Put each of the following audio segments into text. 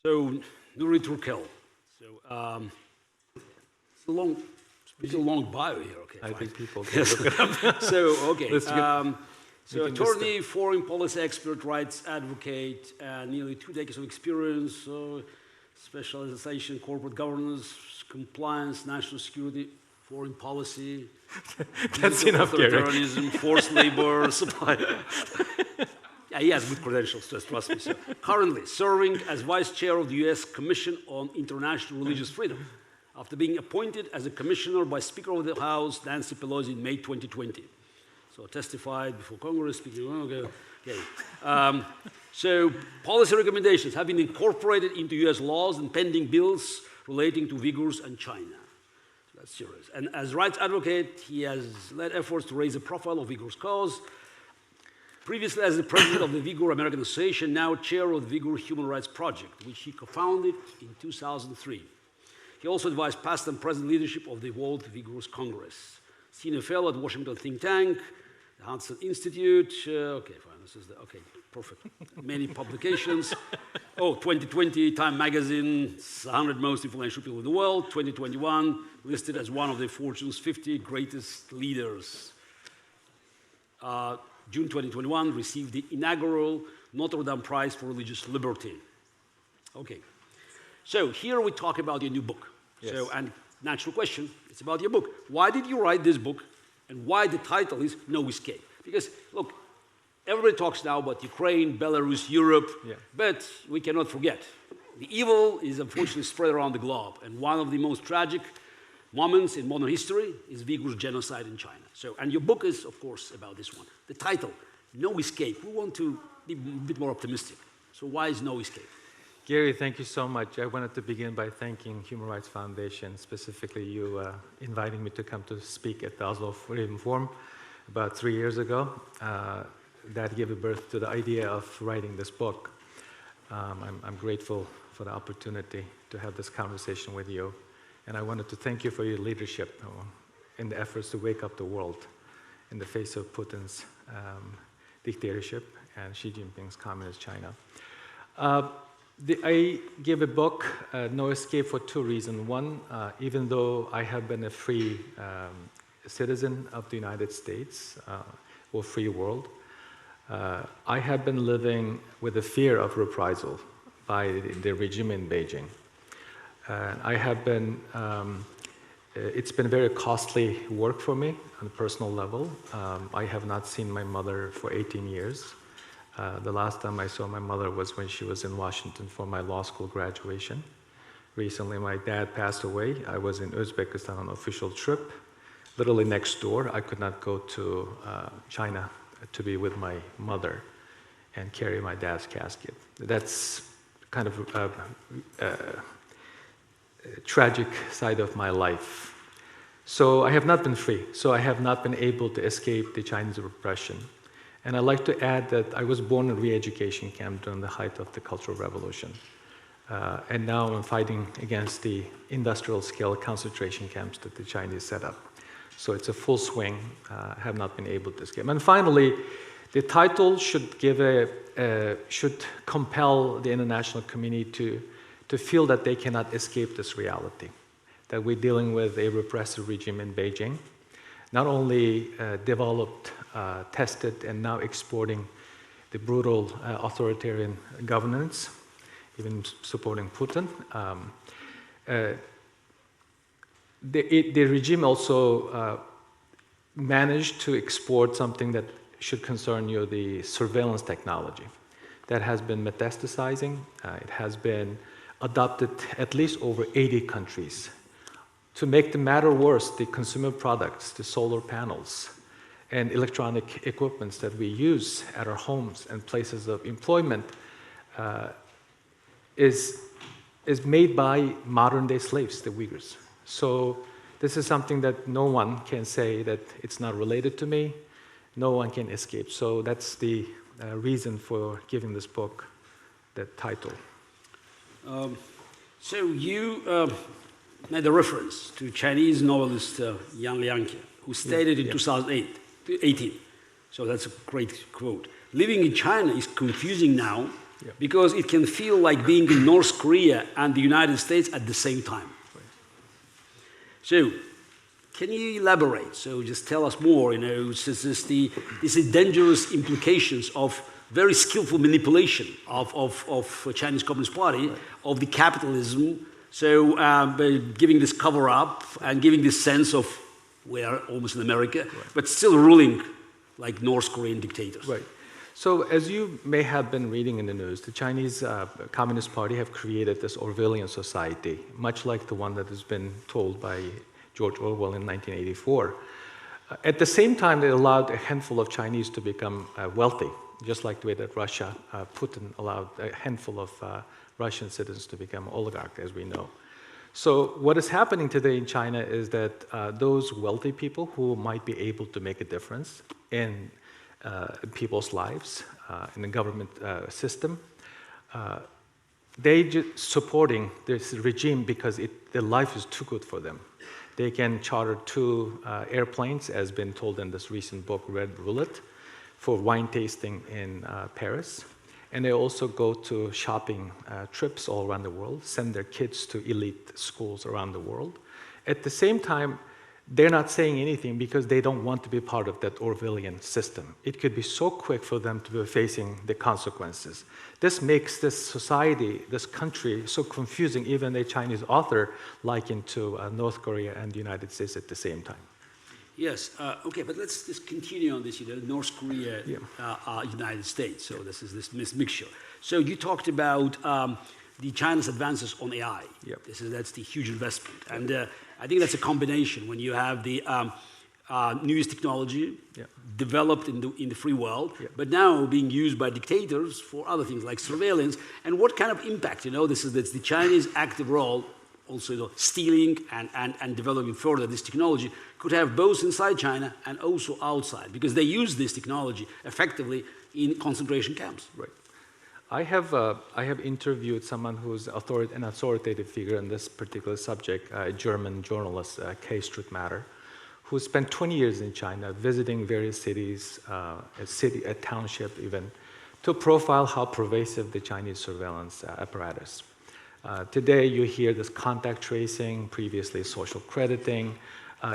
So, Nury Turkel. So, it's a long bio here, okay. I think people can look it up. So, okay. So attorney, foreign policy expert, rights advocate, nearly 2 decades of experience, specialization, corporate governance, compliance, national security, foreign policy, that's enough, Gary. Forced labor, supply. Yeah, he has good credentials, just trust me. So, currently serving as vice chair of the U.S. Commission on International Religious Freedom, after being appointed as a commissioner by Speaker of the House Nancy Pelosi in May 2020. So testified before Congress, speaking, okay. So policy recommendations have been incorporated into US laws and pending bills relating to Uyghurs and China. So that's serious. And as rights advocate, he has led efforts to raise the profile of Uyghurs' cause. Previously as the president of the Uyghur American Association, now chair of the Uyghur Human Rights Project, which he co-founded in 2003. He also advised past and present leadership of the World Uyghurs Congress. Senior fellow at Washington think tank, the Hudson Institute, okay, fine, this is okay, perfect. Many publications. 2020, Time Magazine, 100 most influential people in the world. 2021, listed as one of the Fortune's 50 greatest leaders. June 2021, received the inaugural Notre Dame Prize for Religious Liberty. Okay, so here we talk about your new book. Yes. So, and natural question, it's about your book. Why did you write this book? And why the title is No Escape? Because, look, everybody talks now about Ukraine, Belarus, Europe, but we cannot forget. The evil is unfortunately spread around the globe, and one of the most tragic moments in modern history is Uyghur genocide in China. So, and your book is, of course, about this one. The title, No Escape. We want to be a bit more optimistic. So why is No Escape? Gary, thank you so much. I wanted to begin by thanking Human Rights Foundation, specifically you inviting me to come to speak at the Oslo Freedom Forum about 3 years ago. That gave birth to the idea of writing this book. I'm grateful for the opportunity to have this conversation with you. And I wanted to thank you for your leadership in the efforts to wake up the world in the face of Putin's dictatorship and Xi Jinping's communist China. I gave a book, No Escape, for 2 reasons. One, even though I have been a free citizen of the United States or free world, I have been living with the fear of reprisal by the regime in Beijing. I have been, it's been very costly work for me on a personal level. I have not seen my mother for 18 years. The last time I saw my mother was when she was in Washington for my law school graduation. Recently, my dad passed away. I was in Uzbekistan on an official trip, literally next door. I could not go to China to be with my mother and carry my dad's casket. That's kind of a tragic side of my life. So I have not been free. So I have not been able to escape the Chinese repression. And I'd like to add that I was born in a re-education camp during the height of the Cultural Revolution. And now I'm fighting against the industrial-scale concentration camps that the Chinese set up. So it's a full swing. I have not been able to escape. And finally, the title should should compel the international community to feel that they cannot escape this reality, that we're dealing with a repressive regime in Beijing, not only developed, tested, and now exporting the brutal authoritarian governance, even supporting Putin. The regime also managed to export something that should concern you, the surveillance technology. That has been metastasizing. It has been adopted at least over 80 countries. To make the matter worse, the consumer products, the solar panels, and electronic equipments that we use at our homes and places of employment is made by modern-day slaves, the Uyghurs. So this is something that no one can say that it's not related to me. No one can escape. So that's the reason for giving this book that title. So you made a reference to Chinese novelist Yan Liangke, who stated in 2018, so that's a great quote, living in China is confusing now because it can feel like being in North Korea and the United States at the same time. So, can you elaborate? So just tell us more, this is dangerous implications of very skillful manipulation of Chinese Communist Party, of the capitalism, so by giving this cover up and giving this sense of we are almost in America, but still ruling like North Korean dictators. Right. So as you may have been reading in the news, the Chinese Communist Party have created this Orwellian society, much like the one that has been told by George Orwell in 1984. At the same time, they allowed a handful of Chinese to become wealthy, just like the way that Russia, Putin allowed a handful of Russian citizens to become oligarchs, as we know. So what is happening today in China is that those wealthy people who might be able to make a difference in people's lives, in the government system, they just supporting this regime because their life is too good for them. They can charter 2 airplanes, as been told in this recent book, Red Roulette, for wine tasting in Paris. And they also go to shopping trips all around the world, send their kids to elite schools around the world. At the same time, they're not saying anything because they don't want to be part of that Orwellian system. It could be so quick for them to be facing the consequences. This makes this society, this country, so confusing, even a Chinese author likened to North Korea and the United States at the same time. Yes, okay, but let's just continue on this, North Korea, United States, so this is this mixture. So you talked about the China's advances on AI. Yep. That's the huge investment. And I think that's a combination when you have the newest technology developed in the free world, but now being used by dictators for other things like surveillance. And what kind of impact, that's the Chinese active role, also stealing and developing further this technology, could have both inside China and also outside, because they use this technology effectively in concentration camps. Right. I have interviewed someone who's an authoritative figure in this particular subject, a German journalist, K. Struttmatter, who spent 20 years in China visiting various cities, a township even, to profile how pervasive the Chinese surveillance apparatus. Today you hear this contact tracing, previously social crediting.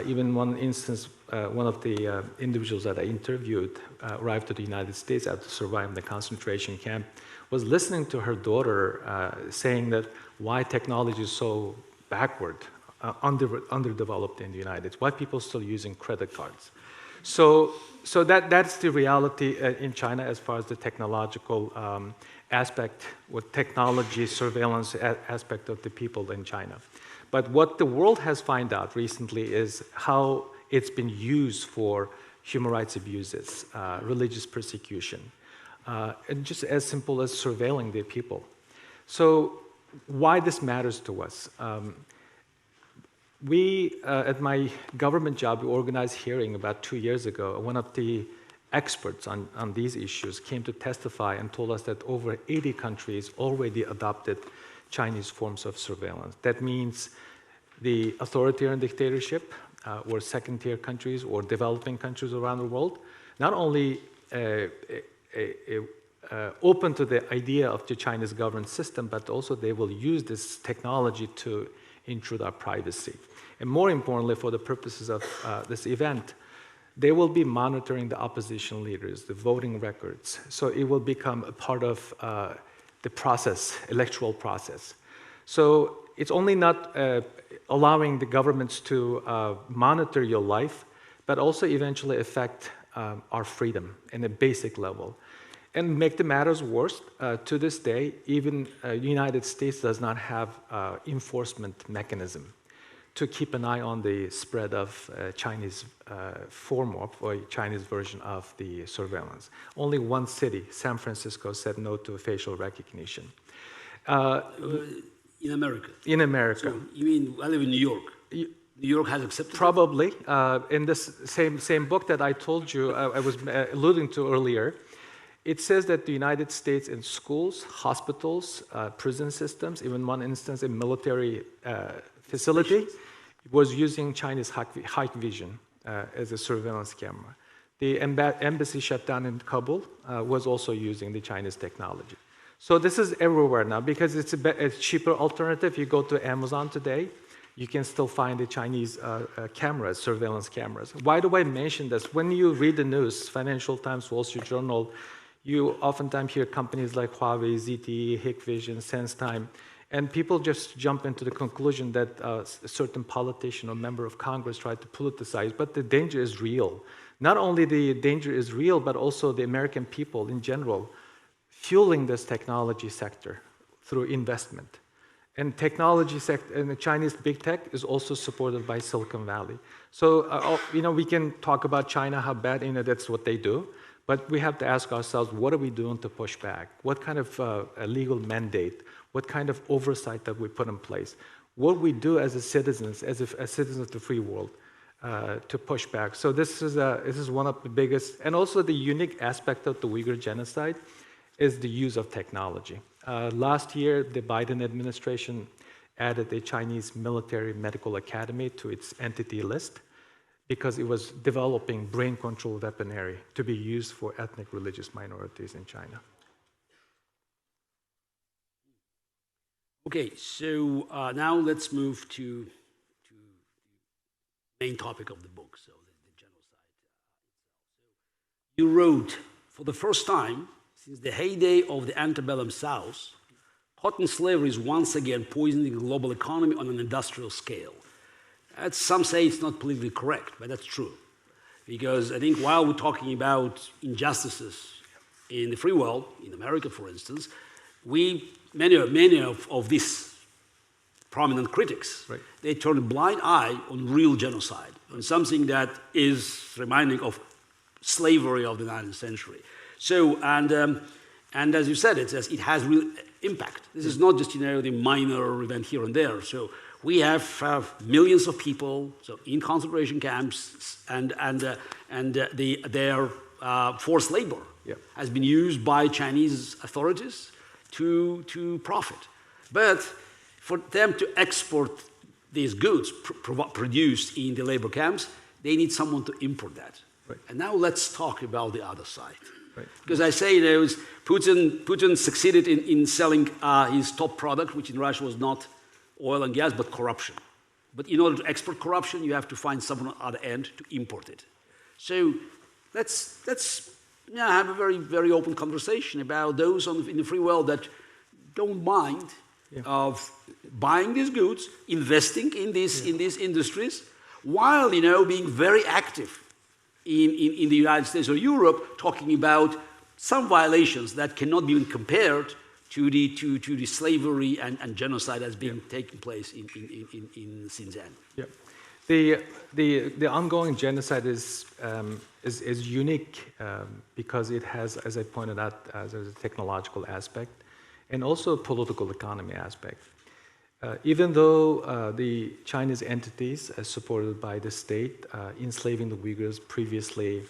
Even one instance, one of the individuals that I interviewed arrived to the United States after surviving the concentration camp, was listening to her daughter saying that why technology is so backward, underdeveloped in the United States, why people are still using credit cards. So that's the reality in China as far as the technological aspect, with technology surveillance aspect of the people in China. But what the world has found out recently is how it's been used for human rights abuses, religious persecution, and just as simple as surveilling the people. So why this matters to us? We, at my government job, we organized a hearing about 2 years ago. One of the experts on these issues came to testify and told us that over 80 countries already adopted Chinese forms of surveillance. That means the authoritarian dictatorship or second-tier countries or developing countries around the world not only open to the idea of the Chinese government system, but also they will use this technology to intrude our privacy. And more importantly, for the purposes of this event, they will be monitoring the opposition leaders, the voting records. So it will become a part of the process, electoral process. So it's only not allowing the governments to monitor your life, but also eventually affect our freedom in a basic level. And make the matters worse, to this day, even the United States does not have enforcement mechanism to keep an eye on the spread of Chinese form of or Chinese version of the surveillance. Only one city, San Francisco, said no to facial recognition. In America? In America. So you mean, I live in New York. New York has accepted Probably. In this same book that I told you, I was alluding to earlier, it says that the United States in schools, hospitals, prison systems, even one instance, a military facility, was using Chinese high vision as a surveillance camera. The embassy shut down in Kabul was also using the Chinese technology. So this is everywhere now because it's a cheaper alternative. You go to Amazon today, you can still find the Chinese cameras, surveillance cameras. Why do I mention this? When you read the news, Financial Times, Wall Street Journal, you oftentimes hear companies like Huawei, ZTE, Hikvision, SenseTime, and people just jump into the conclusion that a certain politician or member of Congress tried to politicize, but the danger is real. Not only the danger is real, but also the American people in general fueling this technology sector through investment. And technology sector, and the Chinese big tech is also supported by Silicon Valley. So, we can talk about China, how bad, that's what they do. But we have to ask ourselves, what are we doing to push back? What kind of a legal mandate? What kind of oversight that we put in place? What we do as citizens, as citizens of the free world, to push back. So this is one of the biggest, and also the unique aspect of the Uyghur genocide is the use of technology. Last year, the Biden administration added a Chinese military medical academy to its entity list because it was developing brain-controlled weaponry to be used for ethnic religious minorities in China. Okay, so now let's move to the main topic of the book, so the genocide. You wrote, for the first time since the heyday of the antebellum South, cotton slavery is once again poisoning the global economy on an industrial scale. Some say it's not politically correct, but that's true. Because I think while we're talking about injustices in the free world, in America for instance, many of these prominent critics, right, they turn a blind eye on real genocide, on something that is reminding of slavery of the 19th century. So, and as you said, it has real impact. This is not just, the minor event here and there. So we have millions of people in concentration camps, and their forced labor has been used by Chinese authorities to profit. But for them to export these goods produced in the labor camps, they need someone to import that. Right. And now let's talk about the other side. Right. Because I say, Putin succeeded in selling his top product, which in Russia was not oil and gas, but corruption. But in order to export corruption, you have to find someone on the other end to import it. So let's have a very, very open conversation about those in the free world that don't mind of buying these goods, investing in these industries, while being very active in the United States or Europe, talking about some violations that cannot be compared to the slavery and genocide that's being taking place in Xinjiang. Yeah. The ongoing genocide is unique because it has, as I pointed out, there's a technological aspect and also a political economy aspect. Even though the Chinese entities, supported by the state, enslaving the Uyghurs previously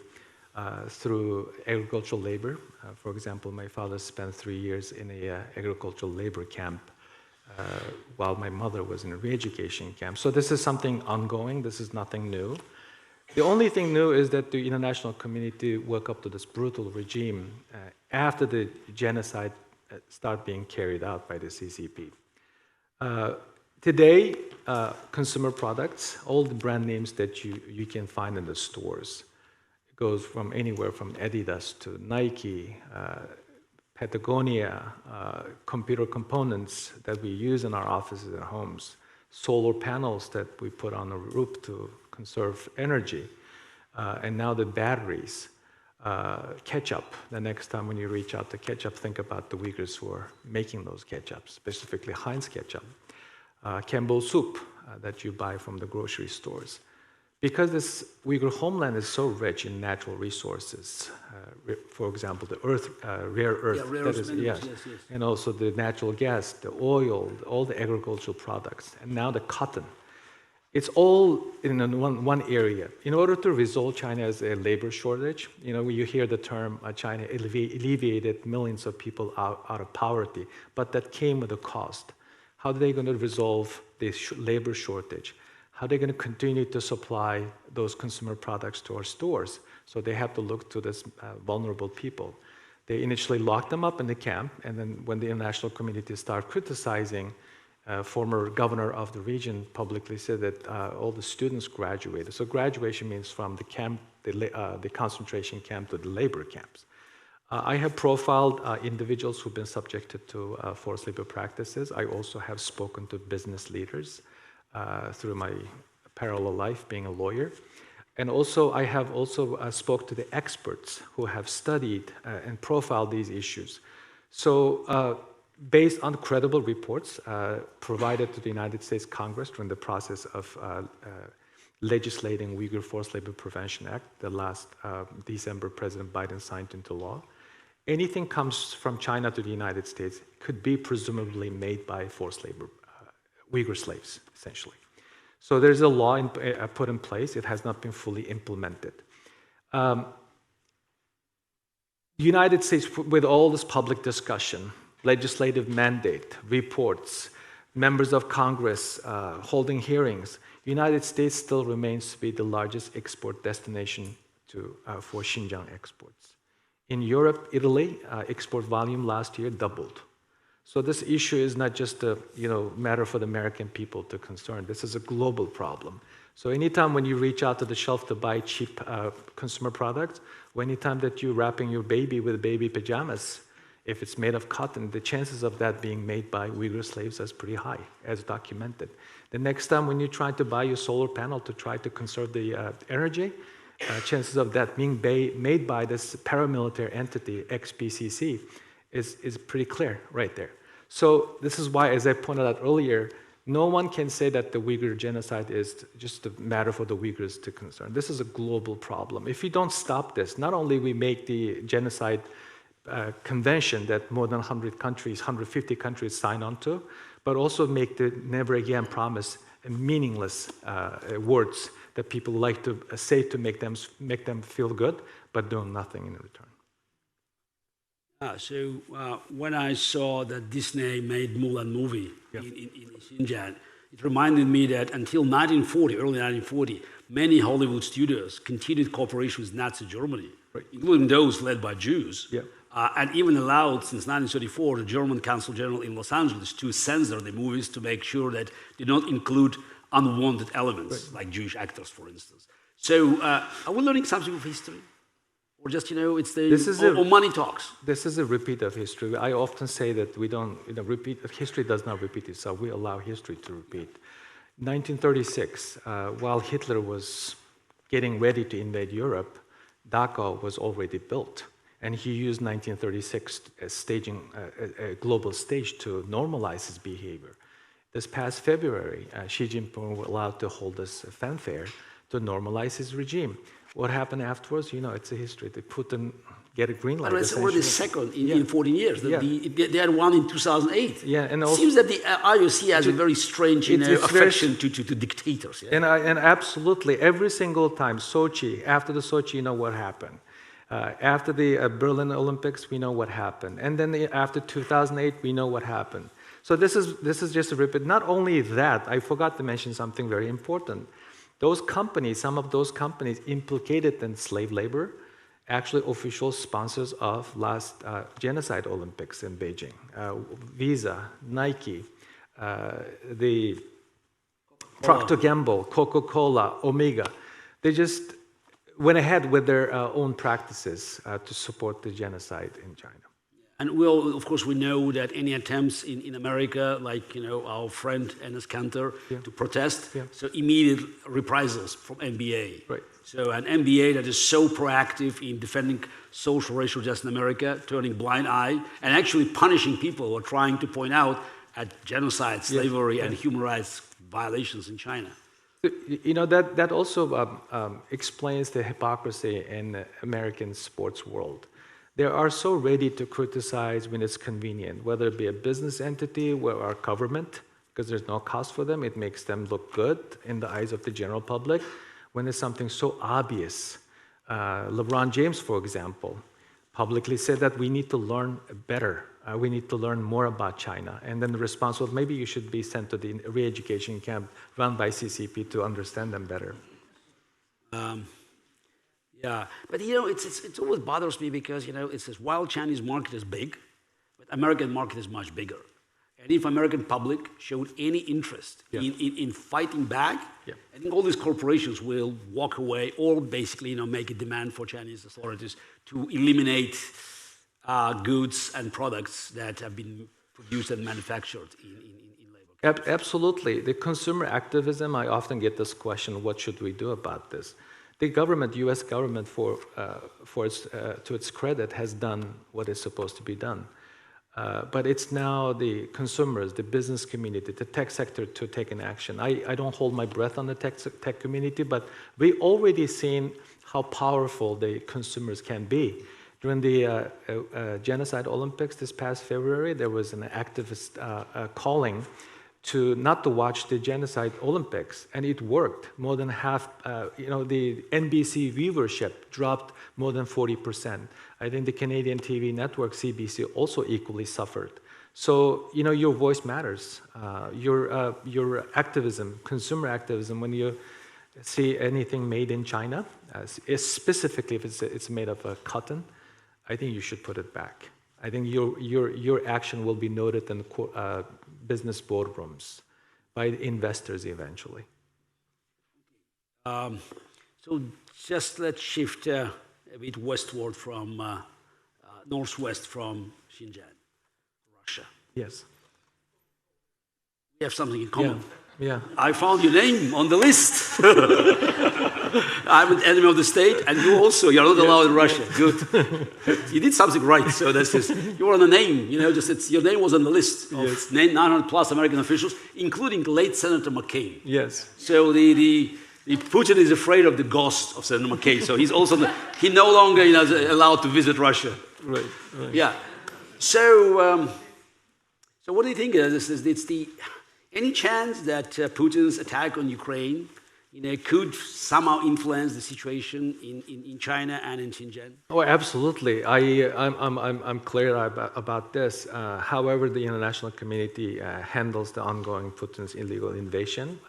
through agricultural labor. For example, my father spent 3 years in an agricultural labor camp while my mother was in a re-education camp. So this is something ongoing. This is nothing new. The only thing new is that the international community woke up to this brutal regime after the genocide started being carried out by the CCP. Today, consumer products, all the brand names that you can find in the stores, it goes from anywhere from Adidas to Nike, Patagonia, computer components that we use in our offices and homes, solar panels that we put on the roof to conserve energy, and now the batteries, ketchup. The next time when you reach out to ketchup, think about the Uyghurs who are making those ketchup, specifically Heinz ketchup. Campbell soup that you buy from the grocery stores. Because this Uyghur homeland is so rich in natural resources, for example, the rare earth, yes, and also the natural gas, the oil, all the agricultural products, and now the cotton. It's all in one area. In order to resolve China's labor shortage, you hear the term China alleviated millions of people out of poverty, but that came with a cost. How are they going to resolve this labor shortage? How are they going to continue to supply those consumer products to our stores? So they have to look to this vulnerable people. They initially locked them up in the camp, and then when the international community started criticizing, former governor of the region publicly said that all the students graduated. So graduation means from the camp, the concentration camp to the labor camps. I have profiled individuals who've been subjected to forced labor practices. I also have spoken to business leaders through my parallel life being a lawyer. And also, I have also spoke to the experts who have studied and profiled these issues. So based on credible reports provided to the United States Congress during the process of legislating Uyghur Forced Labor Prevention Act, the last December President Biden signed into law, anything comes from China to the United States could be presumably made by forced labor, Uyghur slaves, essentially. So there's a law put in place. It has not been fully implemented. The United States, with all this public discussion, legislative mandate, reports, members of Congress holding hearings, the United States still remains to be the largest export destination for Xinjiang exports. In Europe, Italy, export volume last year doubled. So this issue is not just a matter for the American people to concern. This is a global problem. So anytime when you reach out to the shelf to buy cheap consumer products, or anytime that you're wrapping your baby with baby pajamas, if it's made of cotton, the chances of that being made by Uyghur slaves is pretty high, as documented. The next time when you're trying to buy your solar panel to try to conserve the energy, chances of that being made by this paramilitary entity, XPCC, is pretty clear right there. So this is why, as I pointed out earlier, no one can say that the Uyghur genocide is just a matter for the Uyghurs to concern. This is a global problem. If we don't stop this, not only we make the genocide convention that more than 100 countries, 150 countries sign on to, but also make the never again promise meaningless words that people like to say to make them feel good, but do nothing in return. So when I saw that Disney made Mulan movie in Xinjiang, it reminded me that until 1940, early 1940, many Hollywood studios continued cooperation with Nazi Germany, including those led by Jews, and even allowed, since 1934, the German Consul General in Los Angeles to censor the movies to make sure that they don't include unwanted elements, like Jewish actors, for instance. So are we learning something of history? Or just, it's or money talks? This is a repeat of history. I often say that we don't, history does not repeat itself. We allow history to repeat. 1936, while Hitler was getting ready to invade Europe, Dachau was already built. And he used 1936 as staging a global stage to normalize his behavior. This past February, Xi Jinping was allowed to hold this fanfare to normalize his regime. What happened afterwards? It's a history. They get a green light. But it's already second in 14 years. They had one in 2008. Yeah, and it seems that the IOC has a very strange affection to dictators. Yeah? And absolutely, every single time, Sochi, after the Sochi, what happened. After the Berlin Olympics, we know what happened. And then after 2008, we know what happened. So this is just a repeat. Not only that, I forgot to mention something very important. Those companies, some of those companies implicated in slave labor, actually official sponsors of last Genocide Olympics in Beijing. Visa, Nike, the Procter & Gamble, Coca-Cola, Omega. They just went ahead with their own practices to support the genocide in China. And of course, we know that any attempts in America, like our friend Enes Kanter, to protest, so immediate reprisals from NBA. Right. So an NBA that is so proactive in defending social racial justice in America, turning blind eye, and actually punishing people who are trying to point out at genocide, slavery, and human rights violations in China. That also explains the hypocrisy in the American sports world. They are so ready to criticize when it's convenient, whether it be a business entity or our government, because there's no cost for them. It makes them look good in the eyes of the general public. When it's something so obvious, LeBron James, for example, publicly said that we need to learn better. We need to learn more about China. And then the response was, maybe you should be sent to the re-education camp run by CCP to understand them better. Yeah, but it's always bothers me because it's this while Chinese market is big, but American market is much bigger. And if American public showed any interest in fighting back, I think all these corporations will walk away or basically make a demand for Chinese authorities to eliminate goods and products that have been produced and manufactured in labor. Absolutely. The consumer activism, I often get this question, what should we do about this? The government, U.S. government, to its credit, has done what is supposed to be done. But it's now the consumers, the business community, the tech sector to take an action. I don't hold my breath on the tech community, but we already seen how powerful the consumers can be. During the Genocide Olympics this past February, there was an activist calling not to watch the Genocide Olympics, and it worked. More than half, the NBC viewership dropped more than 40%. I think the Canadian TV network, CBC, also equally suffered. So, your voice matters. Your activism, consumer activism, when you see anything made in China, specifically if it's made of cotton, I think you should put it back. I think your action will be noted in business boardrooms by investors eventually. So just let's shift a bit westward from northwest from Xinjiang, Russia. Yes. We have something in common. Yeah. I found your name on the list. I'm an enemy of the state, and you're not allowed in Russia. Good. You did something right, so that's just, you're on the name, your name was on the list of 900 plus American officials, including the late Senator McCain. Yes. So the Putin is afraid of the ghost of Senator McCain, so he's also, he no longer allowed to visit Russia. Right. Yeah. So what do you think? Any chance that Putin's attack on Ukraine could somehow influence the situation in China and in Xinjiang? Oh, absolutely. I'm clear about this. However, the international community handles the ongoing Putin's illegal invasion,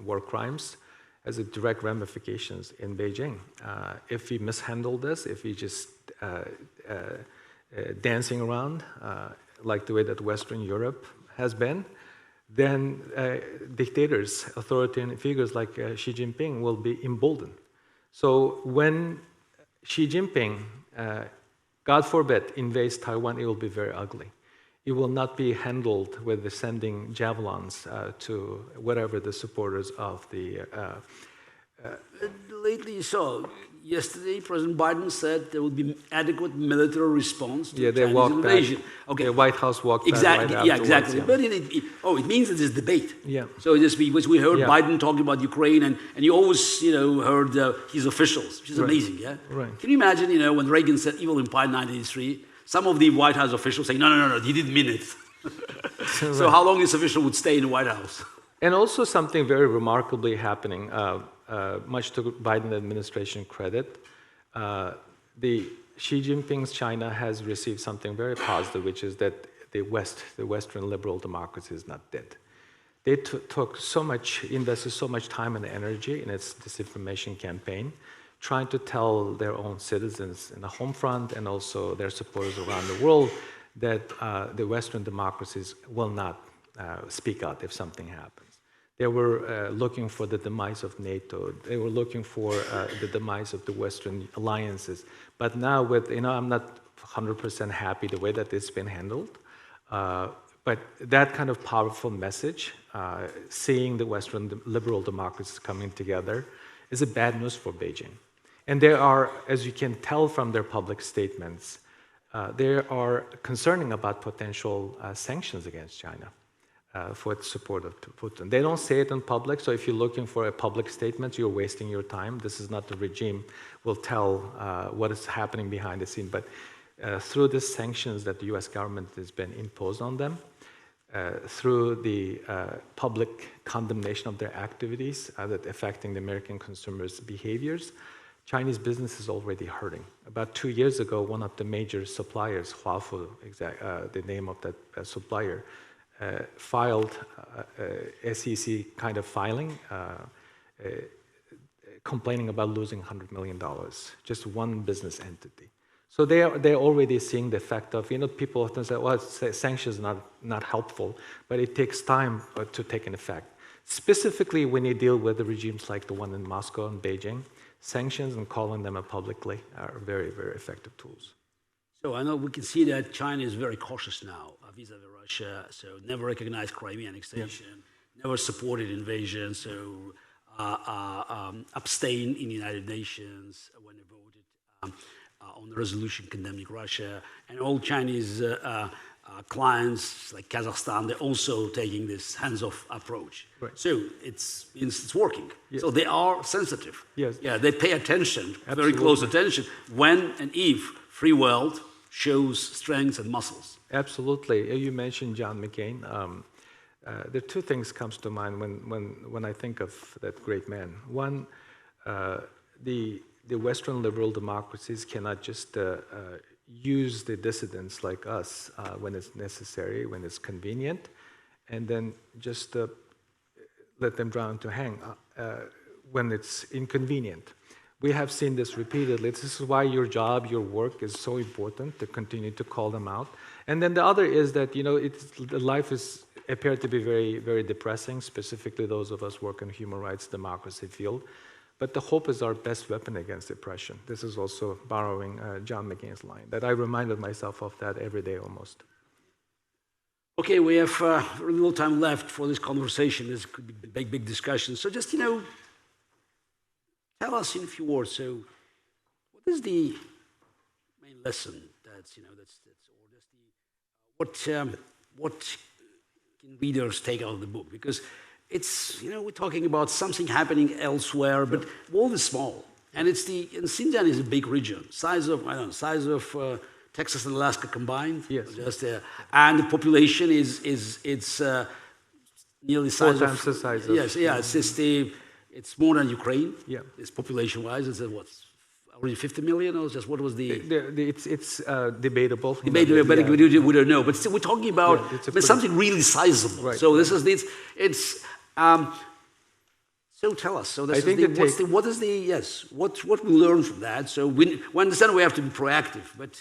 war crimes, as a direct ramifications in Beijing. If we mishandle this, if we just dancing around like the way that Western Europe has been, then dictators, authoritarian figures like Xi Jinping will be emboldened. So when Xi Jinping, God forbid, invades Taiwan, it will be very ugly. It will not be handled with sending javelins to whatever the supporters of the... Lately you saw, yesterday President Biden said there would be adequate military response to Chinese invasion. Okay. The White House walked exactly, back. Yeah, exactly. But it means that there's debate. Yeah. So we heard Biden talking about Ukraine, and you always heard his officials, which is amazing. Yeah. Right. Can you imagine when Reagan said "evil empire" in 1983, some of the White House officials saying no, he didn't mean it. So how long this official would stay in the White House? And also something very remarkably happening. Much to Biden administration credit, the Xi Jinping's China has received something very positive, which is that the Western liberal democracy is not dead. They invested so much time and energy in its disinformation campaign, trying to tell their own citizens in the home front and also their supporters around the world that the Western democracies will not speak out if something happens. They were looking for the demise of NATO. They were looking for the demise of the Western alliances. But now I'm not 100% happy the way that it's been handled. But that kind of powerful message, seeing the Western liberal democracies coming together, is a bad news for Beijing. And they are, as you can tell from their public statements, they are concerning about potential sanctions against China. For the support of Putin. They don't say it in public, so if you're looking for a public statement, you're wasting your time. This is not the regime will tell what is happening behind the scene, but through the sanctions that the US government has been imposed on them, through the public condemnation of their activities that affecting the American consumers' behaviors, Chinese business is already hurting. About 2 years ago, one of the major suppliers, Huafu, the name of that supplier, filed SEC kind of filing, complaining about losing $100 million, just one business entity. So they're already seeing the effect of, people often say, well, sanctions are not helpful, but it takes time to take an effect. Specifically, when you deal with the regimes like the one in Moscow and Beijing, sanctions and calling them out publicly are very, very effective tools. So I know we can see that China is very cautious now vis-a-vis Russia, so never recognized Crimean annexation, never supported invasion, so abstained in the United Nations when they voted on the resolution condemning Russia, and all Chinese clients like Kazakhstan, they're also taking this hands-off approach. Right. So it's working. Yes. So they are sensitive. Yes. Yeah, they pay attention, Absolutely. very close attention, when and if free world shows strength and muscles. Absolutely. You mentioned John McCain. There are two things comes to mind when I think of that great man. One, the Western liberal democracies cannot just use the dissidents like us when it's necessary, when it's convenient, and then just let them drown to hang when it's inconvenient. We have seen this repeatedly. This is why your job, your work is so important, to continue to call them out. And then the other is that, life is appeared to be very, very depressing, specifically those of us who work in human rights, democracy field. But the hope is our best weapon against oppression. This is also borrowing John McCain's line, that I reminded myself of that every day almost. Okay, we have very little time left for this conversation. This could be a big discussion. So just, tell us in a few words, so what is the main lesson what can readers take out of the book? Because it's, we're talking about something happening elsewhere, but world is small. And and Xinjiang is a big region, size of Texas and Alaska combined. Yes. And the population is nearly size 4 times the size of. Yes, yeah, it's more than Ukraine. Yeah. It's population-wise, it's what? Already 50 million, or just what was the? It's debatable. Debatable, but yeah. we don't know. But still, we're talking about something really sizable. Right. So this is so tell us. So this what we learn from that. So we understand we have to be proactive, but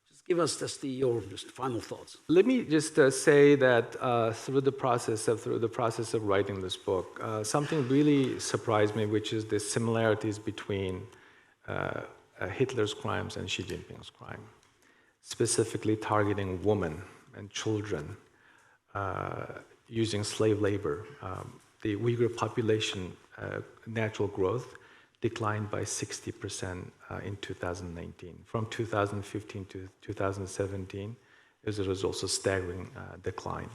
just give us your final thoughts. Let me just say that through the process of writing this book, something really surprised me, which is the similarities between Hitler's crimes and Xi Jinping's crime, specifically targeting women and children, using slave labor. The Uyghur population natural growth declined by 60% in 2019. From 2015 to 2017, there was also staggering decline.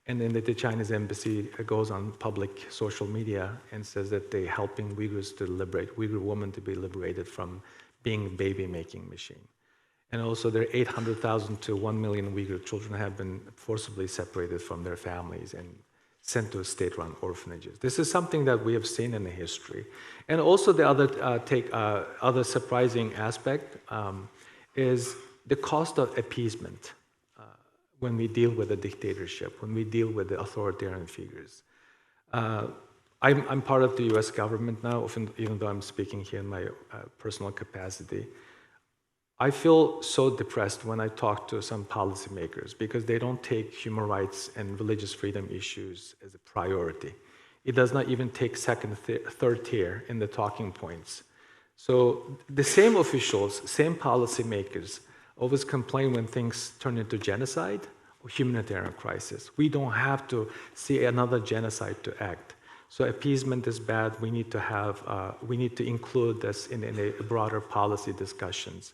And then the Chinese embassy goes on public social media and says that they're helping Uyghurs to liberate, Uyghur women to be liberated from being a baby-making machine. And also there are 800,000 to 1 million Uyghur children have been forcibly separated from their families and sent to state-run orphanages. This is something that we have seen in the history. And also the other surprising aspect is the cost of appeasement. When we deal with a dictatorship, when we deal with the authoritarian figures. I'm part of the US government now, even though I'm speaking here in my personal capacity. I feel so depressed when I talk to some policymakers because they don't take human rights and religious freedom issues as a priority. It does not even take second, third tier in the talking points. So the same officials, same policymakers, always complain when things turn into genocide or humanitarian crisis. We don't have to see another genocide to act. So appeasement is bad. We need to include this in a broader policy discussions,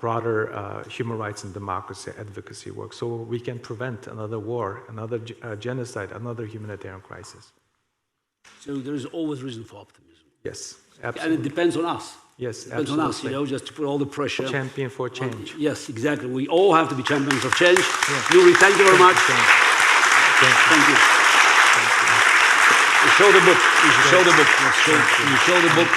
broader human rights and democracy advocacy work, so we can prevent another war, another genocide, another humanitarian crisis. So there is always reason for optimism. Yes, absolutely. And it depends on us. Yes, it depends absolutely. on us, just to put all the pressure. Champion for change. Yes, exactly. We all have to be champions of change. Yeah. Nury, thank you very much. Thank you. You show the book. You should show the book. You show the book.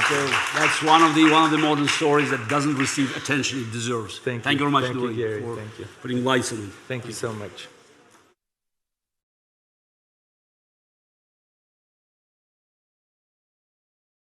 So that's one of the modern stories that doesn't receive attention it deserves. Thank you very much, Nury, for putting lights on it. Thank you so much.